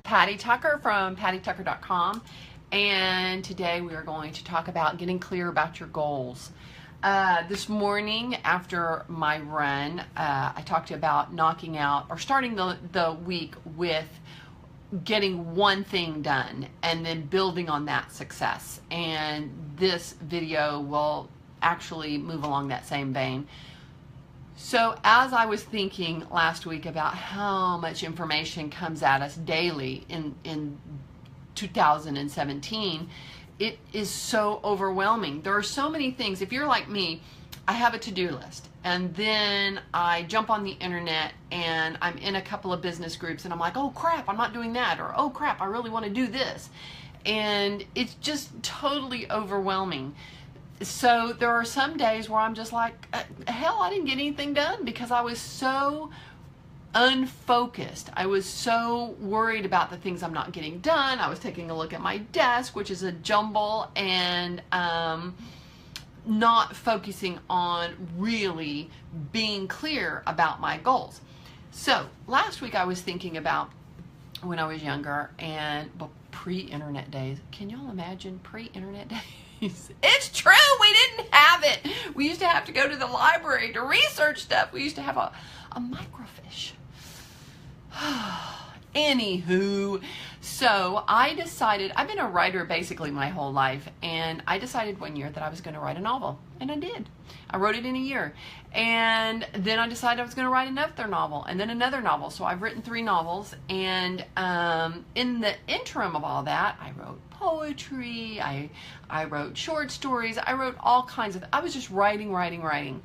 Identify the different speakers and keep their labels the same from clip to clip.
Speaker 1: Patty Tucker from pattytucker.com, and today we are going to talk about getting clear about your goals. This morning after my run, I talked to you about knocking out or starting the week with getting one thing done and then building on that success. And this video will actually move along that same vein. So as I was thinking last week about how much information comes at us daily in 2017, it is so overwhelming. There are so many things. If you're like me, I have a to-do list, and then I jump on the internet and I'm in a couple of business groups and I'm like, oh crap, I'm not doing that, or oh crap, I really want to do this. And it's just totally overwhelming. So there are some days where I'm just like, hell, I didn't get anything done because I was so unfocused. I was so worried about the things I'm not getting done. I was taking a look at my desk, which is a jumble, and not focusing on really being clear about my goals. So last week I was thinking about when I was younger and pre-internet days. Can y'all imagine pre-internet days? It's true, we didn't have it. We used to have to go to the library to research stuff. We used to have a microfiche. Anywho, so I decided, I've been a writer basically my whole life, and I decided one year that I was going to write a novel, and I did. I wrote it in a year, and then I decided I was going to write another novel, and then another novel. So I've written 3 novels, and in the interim of all that, I wrote poetry, I wrote short stories, I wrote all kinds of, I was just writing.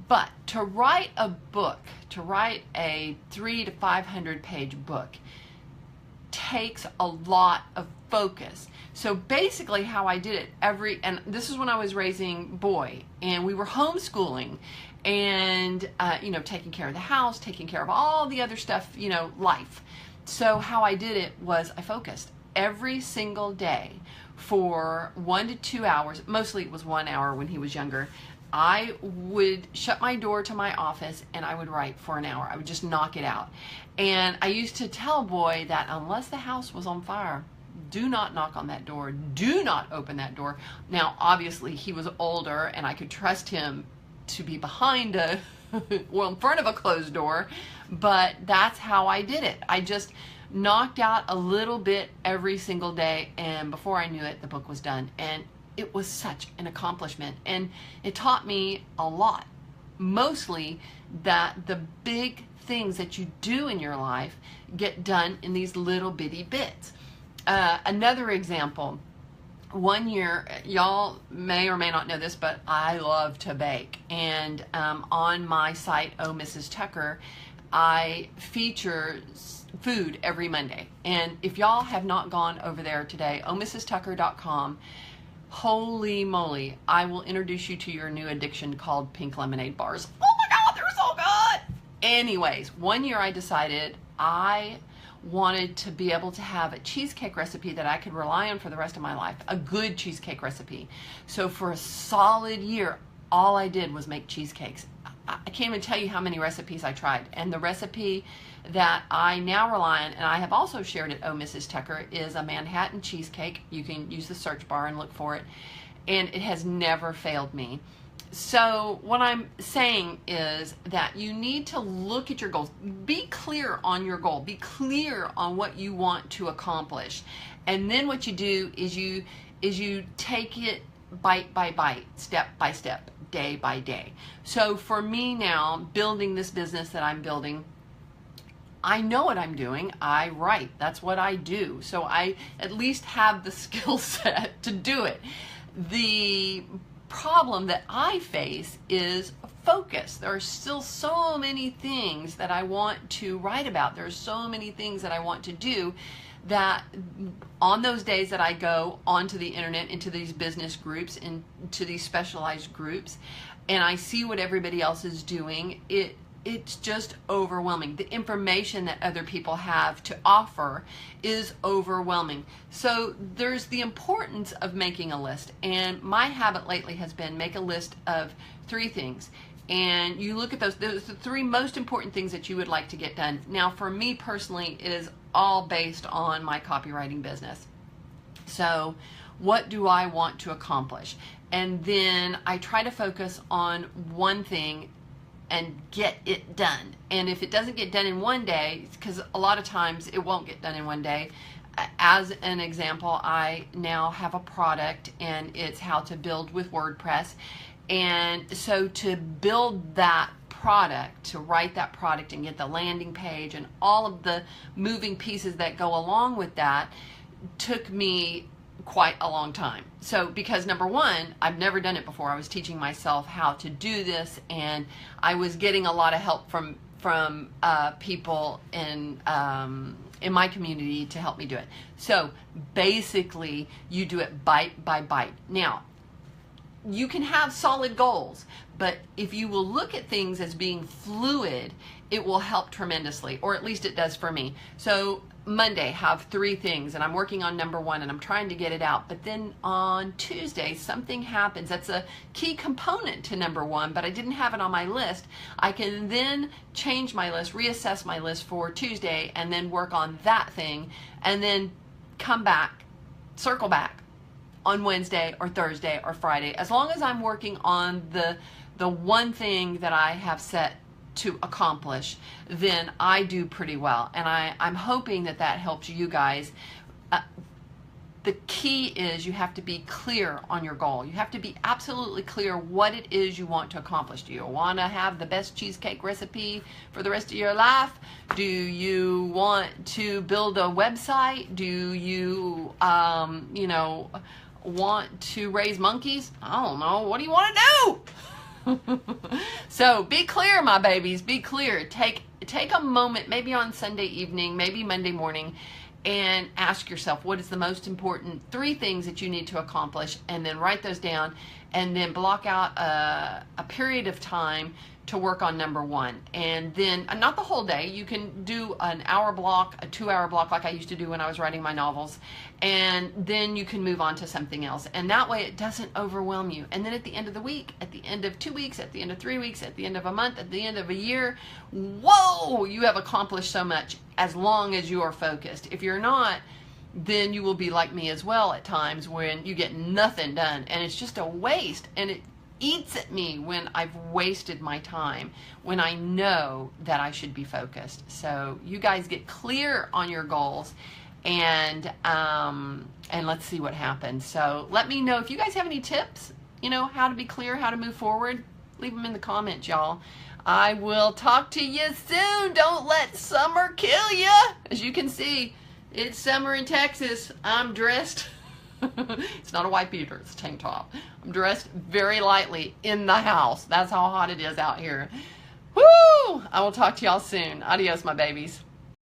Speaker 1: But to write a book, to write a 300 to 500 page book, takes a lot of focus. So basically how I did it and this is when I was raising boy, and we were homeschooling, and taking care of the house, taking care of all the other stuff, life. So how I did it was I focused every single day for 1 to 2 hours. Mostly it was 1 hour when he was younger. I would shut my door to my office and I would write for an hour. I would just knock it out. And I used to tell boy that unless the house was on fire, do not knock on that door. Do not open that door. Now, obviously, he was older and I could trust him to be behind in front of a closed door, but that's how I did it. I just knocked out a little bit every single day, and before I knew it, the book was done. And it was such an accomplishment, and it taught me a lot. Mostly that the big things that you do in your life get done in these little bitty bits. Another example, one year, y'all may or may not know this, but I love to bake. And on my site, Oh Mrs. Tucker, I feature food every Monday. And if y'all have not gone over there today, ohmrstucker.com, holy moly, I will introduce you to your new addiction called pink lemonade bars. Oh my God, they're so good. Anyways, one year I decided I wanted to be able to have a cheesecake recipe that I could rely on for the rest of my life, a good cheesecake recipe. So for a solid year, all I did was make cheesecakes. I can't even tell you how many recipes I tried. And the recipe that I now rely on, and I have also shared at Oh Mrs. Tucker, is a Manhattan cheesecake. You can use the search bar and look for it. And it has never failed me. So what I'm saying is that you need to look at your goals. Be clear on your goal. Be clear on what you want to accomplish. And then what you do is you take it bite by bite, step by step, day by day. So for me now, building this business that I'm building, I know what I'm doing. I write. That's what I do. So I at least have the skill set to do it. The problem that I face is focus. There are still so many things that I want to write about. There's so many things that I want to do, that on those days that I go onto the internet, into these business groups, into these specialized groups, and I see what everybody else is doing, it's just overwhelming. The information that other people have to offer is overwhelming. So there's the importance of making a list. And my habit lately has been make a list of 3 things. And you look at those are the 3 most important things that you would like to get done. Now, for me personally, it is all based on my copywriting business. So what do I want to accomplish? And then I try to focus on one thing and get it done. And if it doesn't get done in one day, because a lot of times it won't get done in one day. As an example, I now have a product, and it's how to build with WordPress. And so to build that product, to write that product and get the landing page and all of the moving pieces that go along with that, took me quite a long time. So because number one, I've never done it before. I was teaching myself how to do this, and I was getting a lot of help from people in my community to help me do it. So basically, you do it bite by bite. Now, you can have solid goals, but if you will look at things as being fluid, it will help tremendously, or at least it does for me. So Monday, have 3 things, and I'm working on number 1, and I'm trying to get it out. But then on Tuesday, something happens that's a key component to number 1, but I didn't have it on my list. I can then change my list, reassess my list for Tuesday, and then work on that thing, and then come back, circle back on Wednesday or Thursday or Friday. As long as I'm working on the one thing that I have set to accomplish, then I do pretty well. And I'm hoping that that helps you guys. The key is you have to be clear on your goal. You have to be absolutely clear what it is you want to accomplish. Do you want to have the best cheesecake recipe for the rest of your life? Do you want to build a website? Do you, want to raise monkeys? I don't know. What do you want to do? So be clear, my babies, be clear. Take a moment, maybe on Sunday evening, maybe Monday morning, and ask yourself, what is the most important 3 things that you need to accomplish, and then write those down, and then block out a period of time to work on number 1. And then, not the whole day, you can do an hour block, a 2-hour block like I used to do when I was writing my novels, and then you can move on to something else. And that way it doesn't overwhelm you. And then at the end of the week, at the end of 2 weeks, at the end of 3 weeks, at the end of a month, at the end of a year, whoa, you have accomplished so much, as long as you are focused. If you're not, then you will be like me as well at times, when you get nothing done, and it's just a waste, and it eats at me when I've wasted my time, when I know that I should be focused. So you guys get clear on your goals, and let's see what happens. So let me know if you guys have any tips, how to be clear, how to move forward. Leave them in the comments, y'all. I will talk to you soon. Don't let summer kill you. As you can see, it's summer in Texas. I'm dressed. It's not a white beater, it's a tank top. I'm dressed very lightly in the house. That's how hot it is out here. Woo! I will talk to y'all soon. Adios, my babies.